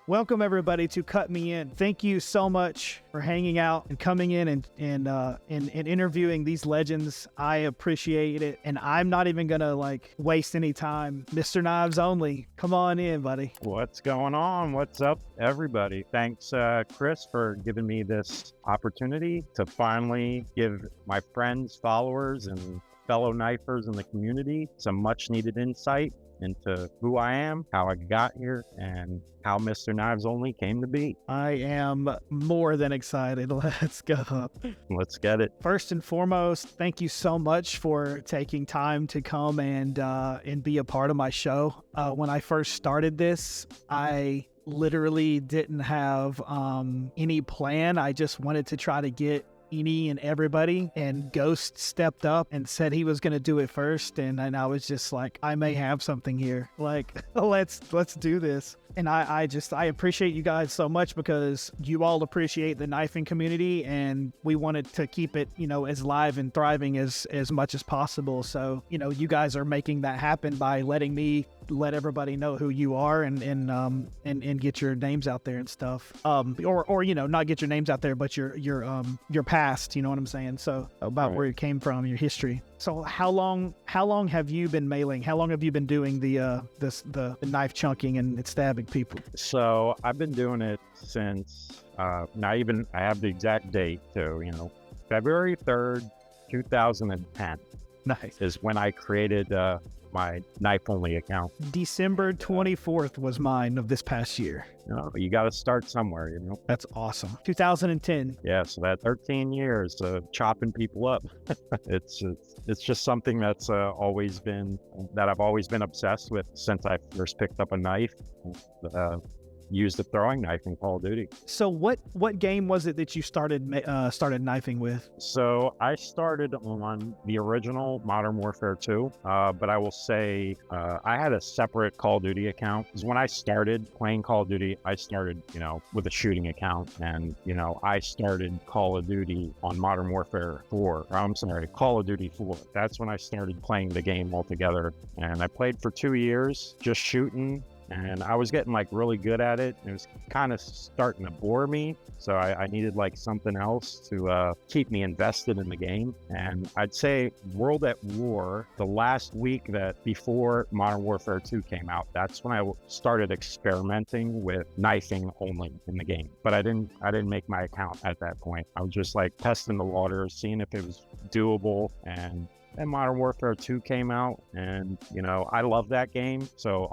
Welcome everybody to Cut Me In. Thank you so much for hanging out and coming in and interviewing these legends. I appreciate it, and I'm not even gonna waste any time. Mr. Knives Only, come on in, buddy. What's going on? What's up, everybody? Thanks, Chris, for giving me this opportunity to finally give my friends, followers, and fellow knifers in the community some much needed insight into who I am, how I got here, and how Mr. Knives Only came to be. I am more than excited. Let's go. Let's get it. First and foremost, thank you so much for taking time to come and be a part of my show. When I first started this, I literally didn't have any plan. I just wanted to try to get any and everybody, and Ghost stepped up and said he was going to do it first, and I was just like, I may have something here, let's do this. And I appreciate you guys so much, because you all appreciate the knifing community, and we wanted to keep it, as live and thriving as much as possible. So, you guys are making that happen by letting me let everybody know who you are and get your names out there and stuff. Or not get your names out there, but your past, you know what I'm saying? So about where you came from, your history. So how long have you been mailing? How long have you been doing the knife chunking and stabbing people? So I've been doing it since I have the exact date too, February 3rd, 2010. Nice. Is when I created my knife only account. December 24th was mine of this past year. You got to start somewhere, That's awesome. 2010. Yeah, so that 13 years of chopping people up. It's just something that's I've always been obsessed with since I first picked up a knife. Used a throwing knife in Call of Duty. So what game was it that you started knifing with? So I started on the original Modern Warfare 2, but I will say I had a separate Call of Duty account, because when I started playing Call of Duty, I started, with a shooting account, and, I started Call of Duty on Modern Warfare 4. Call of Duty 4. That's when I started playing the game altogether, and I played for 2 years just shooting. And I was getting really good at it. It was kind of starting to bore me. So I needed something else to keep me invested in the game. And I'd say World at War, the last week before Modern Warfare 2 came out, that's when I started experimenting with knifing only in the game. But I didn't make my account at that point. I was just testing the waters, seeing if it was doable, and Modern Warfare 2 came out, and I love that game. So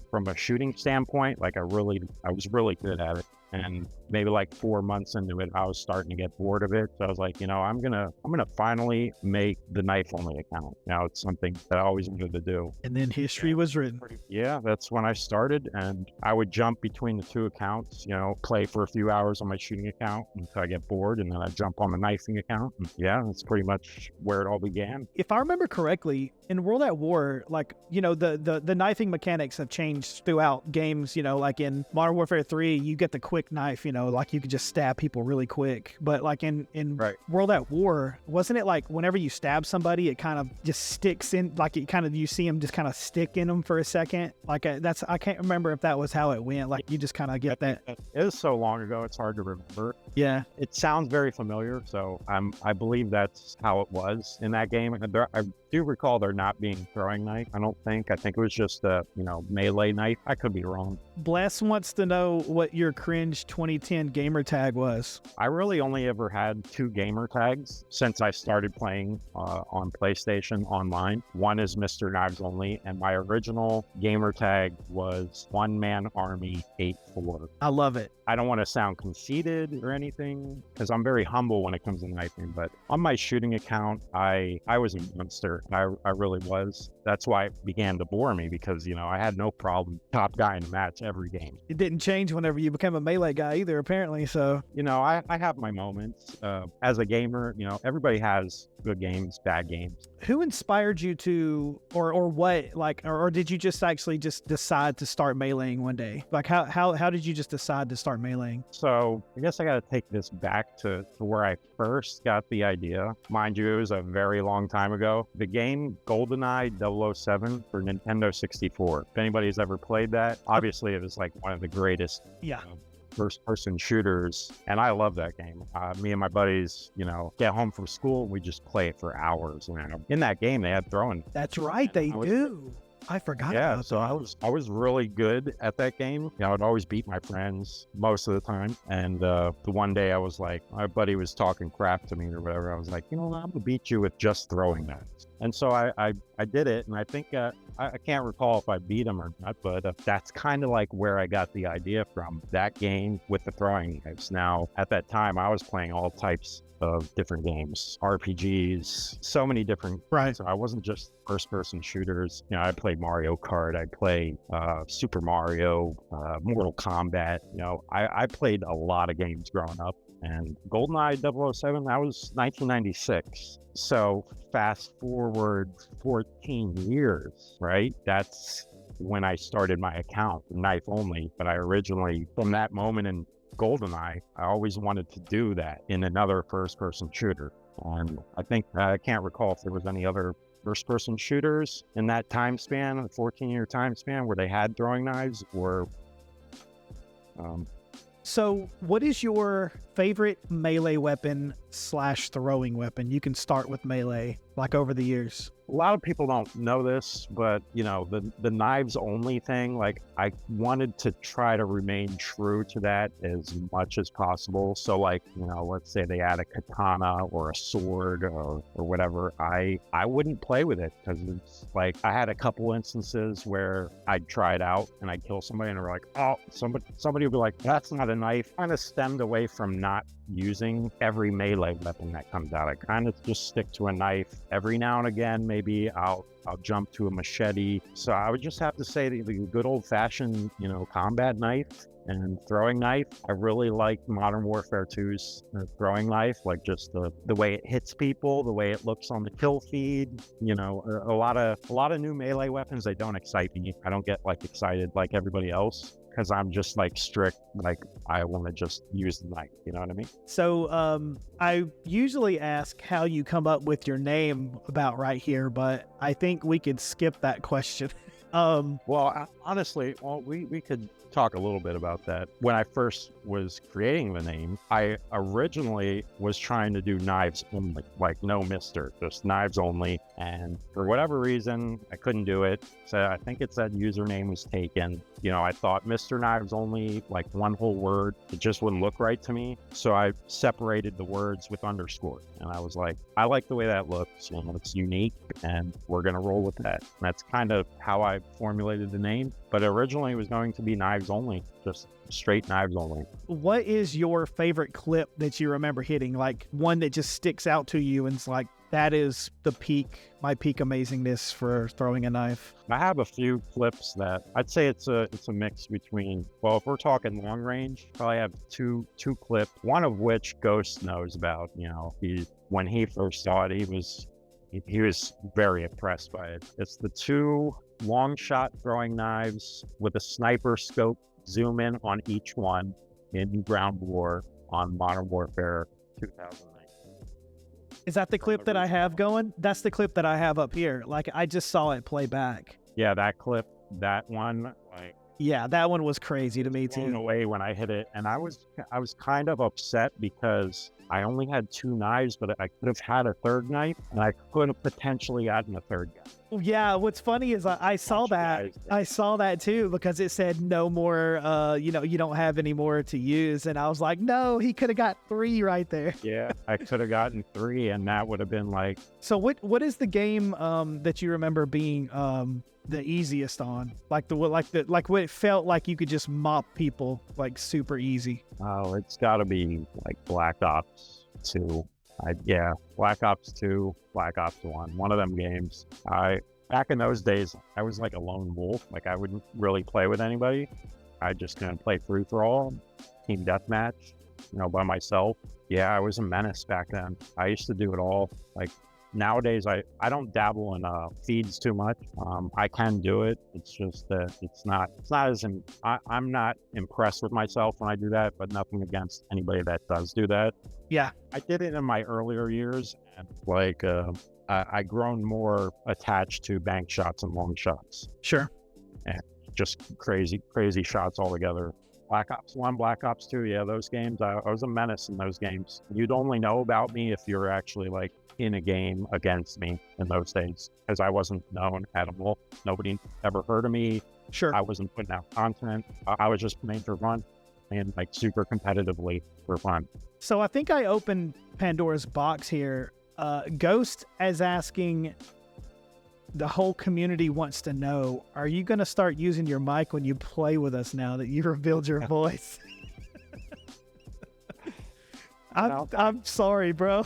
from a shooting standpoint, I was really good at it. And maybe 4 months into it, I was starting to get bored of it. So I was like, I'm gonna finally make the knife only account. Now it's something that I always wanted to do. And then history was written. Yeah, that's when I started, and I would jump between the two accounts. Play for a few hours on my shooting account until I get bored, and then I jump on the knifing account. And yeah, that's pretty much where it all began. If I remember correctly, in World at War, the knifing mechanics have changed throughout games. In Modern Warfare 3, you get the quick knife, you could just stab people really quick. But in right. World at War, wasn't it whenever you stab somebody, it kind of just sticks in, you see them just kind of stick in them for a second? I can't remember if that was how it went. You just kind of get that. It was so long ago, it's hard to remember. Yeah. It sounds very familiar, so I believe that's how it was in that game. I do recall there not being throwing knife. I think it was just a melee knife. I could be wrong. Bless wants to know what your cringe 2010 gamer tag was. I really only ever had 2 gamer tags since I started playing on PlayStation online. One is Mr. Knives Only, and my original gamer tag was One Man Army 84. I love it. I don't want to sound conceited or anything, because I'm very humble when it comes to knifing, but on my shooting account, I was a monster. I really was. That's why it began to bore me, because, I had no problem top guy in the match every game. It didn't change whenever you became a melee Melee guy either, apparently. So You know, I have my moments. As a gamer, you know, everybody has good games, bad games. who inspired you to, or what, like, or did you just actually just decide to start meleeing one day? Like, how did you just decide to start meleeing? So I guess I got to take this back to where I first got the idea. Mind you, it was a very long time ago. The game GoldenEye 007 for Nintendo 64. If anybody's ever played that, obviously it was like one of the greatest Yeah. first-person shooters, and I love that game. Me and my buddies, you know, get home from school, we just play it for hours. You know, in that game, they had throwing. That's right, they do. I forgot. Yeah, about so that. I was really good at that game. You know, I would always beat my friends most of the time. And the one day I was like, my buddy was talking crap to me or whatever. I was like, you know, I'm gonna beat you with just throwing knives. And so I did it, and I think I can't recall if I beat him or not, but that's kind of like where I got the idea from, that game with the throwing knives. Now, at that time, I was playing all types of different games, RPGs, so many different. Right. So I wasn't just first-person shooters. You know, I played Mario Kart, I played Super Mario, Mortal Kombat. You know, I played a lot of games growing up. And GoldenEye 007, that was 1996. So fast forward 14 years, right? That's when I started my account, Knife Only. But I originally, from that moment in GoldenEye, I always wanted to do that in another first-person shooter. And I think, I can't recall if there was any other first-person shooters in that time span, a 14-year time span, where they had throwing knives, or So, what is your favorite melee weapon / throwing weapon? You can start with melee, like over the years. a lot of people don't know this, but you know, the knives only thing, like I wanted to try to remain true to that as much as possible. So like, you know, let's say they add a katana or a sword or whatever, I wouldn't play with it, because it's like, I had a couple instances where I'd try it out and I'd kill somebody and they're like, oh, somebody would be like, that's not a knife. Kind of stemmed away from not using every melee weapon that comes out. I kind of just stick to a knife. Every now and again, maybe I'll jump to a machete. So I would just have to say the good old-fashioned, you know, combat knife and throwing knife. I really like Modern Warfare 2's throwing knife, like just the way it hits people, the way it looks on the kill feed. You know, a lot of new melee weapons, they don't excite me. I don't get like excited like everybody else, because I'm just like strict, like I want to just use the knife, you know what I mean? So, I usually ask how you come up with your name about right here, but I think we could skip that question. Well, honestly, we could talk a little bit about that. When I first was creating the name, I originally was trying to do knives only, like no mister, just knives only. And for whatever reason, I couldn't do it. So I think it's that username was taken. You know, I thought Mr. Knives Only, like one whole word, it just wouldn't look right to me. So I separated the words with underscore. And I was like, I like the way that looks. You know, it's unique, and we're going to roll with that. And that's kind of how I formulated the name. But originally it was going to be Knives Only, just straight Knives Only. What is your favorite clip that you remember hitting? Like one that just sticks out to you and it's like, that is my peak amazingness for throwing a knife. I have a few clips that I'd say it's a mix between, well, if we're talking long range, probably have two clips, one of which Ghost knows about. You know, when he first saw it, he was very impressed by it. It's the two long shot throwing knives with a sniper scope, zoom in on each one in Ground War on Modern Warfare 2009. Is that the clip that I have going? That's the clip that I have up here. Like, I just saw it play back. Yeah, that clip, that one, like, yeah, that one was crazy to me blown too. away when I hit it, and I was kind of upset because I only had two knives, but I could have had a third knife, and I could have potentially gotten a third guy. Yeah, what's funny is I saw that. I saw that too, because it said no more, you don't have any more to use. And I was like, no, he could have got 3 right there. Yeah, I could have gotten 3, and that would have been like... So what is the game that you remember being the easiest on? Like what it felt like you could just mop people like super easy? Oh, it's got to be like Black Ops 2. Black Ops 2, Black Ops 1, one of them games. Back in those days, I was like a lone wolf. Like, I wouldn't really play with anybody. I just couldn't play free for all. team deathmatch, by myself. Yeah, I was a menace back then. I used to do it all. Like nowadays, I don't dabble in feeds too much. I can do it. It's just that it's not as I'm not impressed with myself when I do that, but nothing against anybody that does do that. Yeah. I did it in my earlier years, and like I grown more attached to bank shots and long shots. Sure. And just crazy shots altogether. Black Ops 1, Black Ops 2, yeah, those games, I was a menace in those games. You'd only know about me if you're actually like in a game against me in those days, because I wasn't known at all. Nobody ever heard of me. Sure. I wasn't putting out content. I was just playing for fun and like super competitively for fun. So I think I opened Pandora's box here. Ghost is asking, the whole community wants to know, are you going to start using your mic when you play with us now that you revealed your voice? I'm sorry, bro.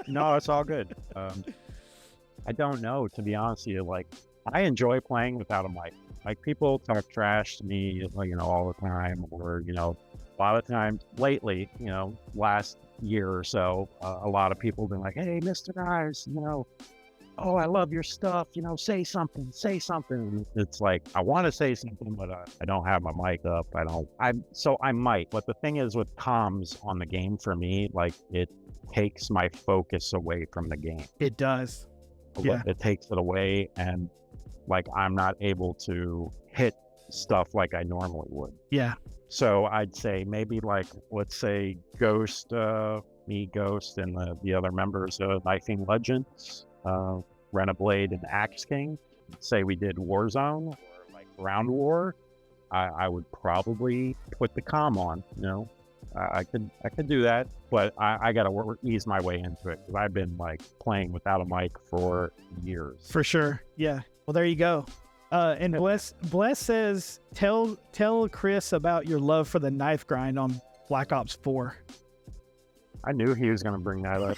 No, it's all good. I don't know, to be honest with you. Like, I enjoy playing without a mic. Like, people talk trash to me, all the time, or, a lot of times lately, last year or so, a lot of people have been like, hey, Mr. Knives, oh, I love your stuff, say something. It's like, I want to say something, but I don't have my mic up. So I might. But the thing is with comms on the game for me, like it takes my focus away from the game. It does. Yeah. It takes it away, and like I'm not able to hit stuff like I normally would. Yeah. So I'd say maybe like, let's say Ghost, me, Ghost, and the other members of Knifing Legends, Renablade and Axe King, say we did Warzone or like Ground War, I would probably put the comm on. I could do that, but I gotta ease my way into it, because I've been like playing without a mic for years. For sure. Yeah. Well, there you go. And Bless says, tell Chris about your love for the knife grind on Black Ops 4. I knew he was gonna bring that up.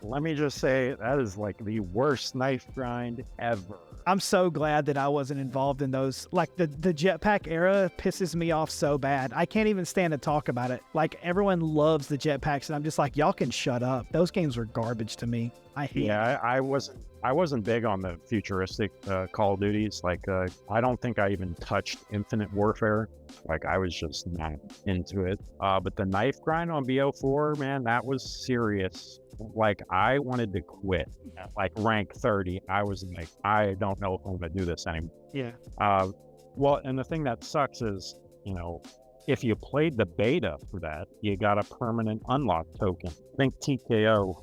Let me just say, that is like the worst knife grind ever. I'm so glad that I wasn't involved in those. Like the jetpack era pisses me off so bad. I can't even stand to talk about it. Like everyone loves the jetpacks, and I'm just like, y'all can shut up. Those games were garbage to me. I hate. Yeah, I wasn't big on the futuristic Call of Duties. Like I don't think I even touched Infinite Warfare. Like I was just not into it. But the knife grind on BO4, man, that was serious. Like I wanted to quit at like rank 30. I was like, I don't know if I'm gonna do this anymore. Yeah. Well, and the thing that sucks is, if you played the beta for that, you got a permanent unlock token. I think TKO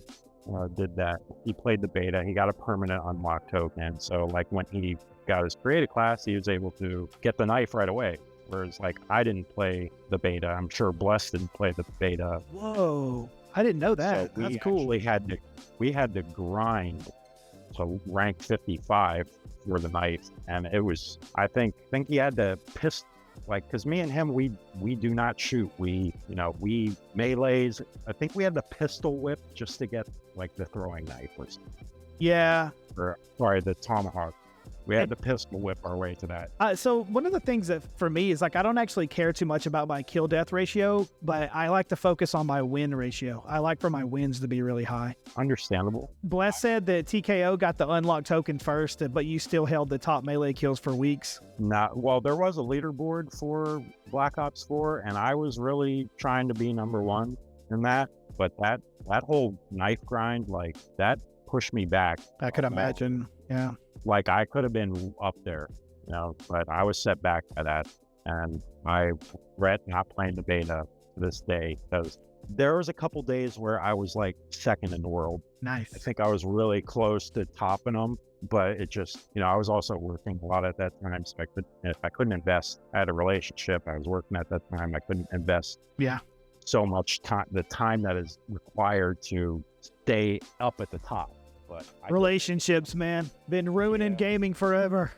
did that. He played the beta, he got a permanent unlock token. So like when he got his creative class, he was able to get the knife right away. Whereas like I didn't play the beta. I'm sure Bless didn't play the beta. Whoa. I didn't know that. So that's cool. We had to grind to rank 55 for the knife, and it was, I think he had to because me and him, we do not shoot. We melees. I think we had the pistol whip just to get like the throwing knife or something. Yeah. Or sorry, the tomahawk. We had to pistol whip our way to that. So one of the things that for me is like, I don't actually care too much about my kill death ratio, but I like to focus on my win ratio. I like for my wins to be really high. Understandable. Bless said that TKO got the unlock token first, but you still held the top melee kills for weeks. Well, there was a leaderboard for Black Ops 4, and I was really trying to be number one in that. But that whole knife grind, like that pushed me back. I could imagine. Yeah. Like I could have been up there, but I was set back by that, and I regret not playing the beta to this day, because there was a couple days where I was like second in the world. Nice. I think I was really close to topping them, but it just, I was also working a lot at that time, so I couldn't invest. I had a relationship. I was working at that time. I couldn't invest. Yeah. So much time, the time that is required to stay up at the top. But relationships, man, been ruining gaming forever.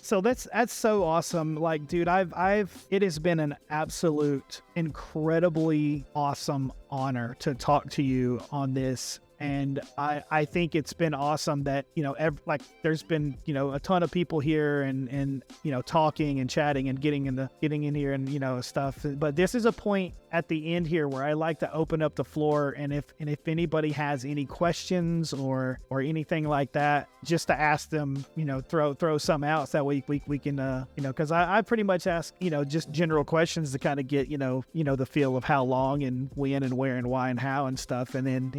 So that's so awesome. Like, dude, it has been an absolute incredibly awesome honor to talk to you on this And I think it's been awesome that, like there's been, a ton of people here and talking and chatting and getting in here and, stuff. But this is a point at the end here where I like to open up the floor. And if anybody has any questions or anything like that, just to ask them, throw some out. So that way we can, because I pretty much ask, just general questions to kind of get, the feel of how long and when and where and why and how and stuff. And then,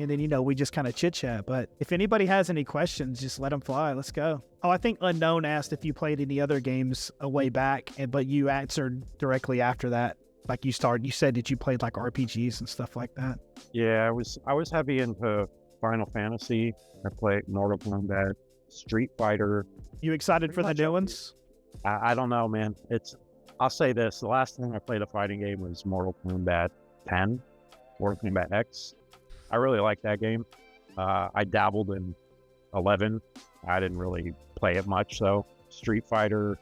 we just kind of chit chat. But if anybody has any questions, just let them fly. Let's go. Oh, I think Unknown asked if you played any other games a way back, but you answered directly after that. Like you said that you played like RPGs and stuff like that. Yeah, I was heavy into Final Fantasy. I played Mortal Kombat, Street Fighter. You excited for the new ones? I don't know, man. I'll say this: the last time I played a fighting game was Mortal Kombat 10, Mortal Kombat X. I really like that game. I dabbled in 11. I didn't really play it much, though. Street Fighter,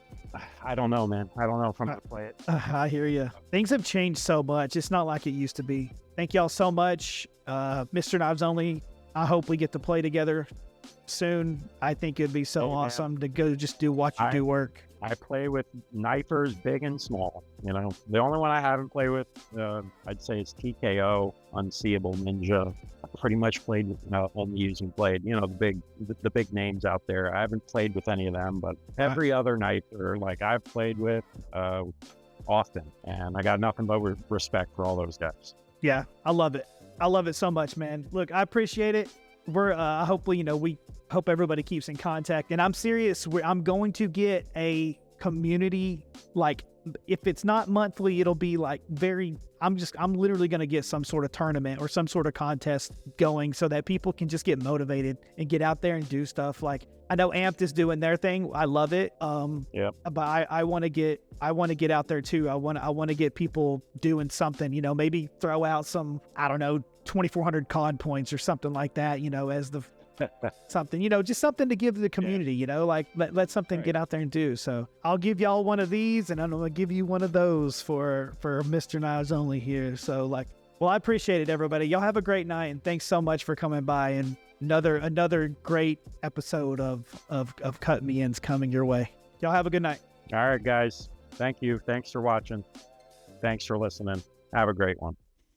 I don't know, man. I don't know if I'm going to play it. I hear you. Things have changed so much. It's not like it used to be. Thank y'all so much. Mr. Knives Only, I hope we get to play together soon. I think it'd be so awesome to go just watch you do work. I play with knifers big and small. The only one I haven't played with, I'd say, is TKO, Unseeable Ninja. I pretty much played with only using Blade. The big names out there. I haven't played with any of them, but every other knifer like I've played with often, and I got nothing but respect for all those guys. Yeah, I love it. I love it so much, man. Look, I appreciate it. We're hopefully, we hope everybody keeps in contact. And I'm serious. I'm going to get a community, like if it's not monthly, it'll be like I'm literally going to get some sort of tournament or some sort of contest going so that people can just get motivated and get out there and do stuff. Like I know Amped is doing their thing. I love it. But I want to get out there too. I want to get people doing something, maybe throw out some, I don't know, 2,400 COD points or something like that, as the something, just something to give to the community, like let something get out there and do. So I'll give y'all one of these and I'm going to give you one of those for Mr. Knives Only here. So well, I appreciate it, everybody. Y'all have a great night and thanks so much for coming by, and another great episode of Cut Me In's coming your way. Y'all have a good night. All right, guys. Thank you. Thanks for watching. Thanks for listening. Have a great one.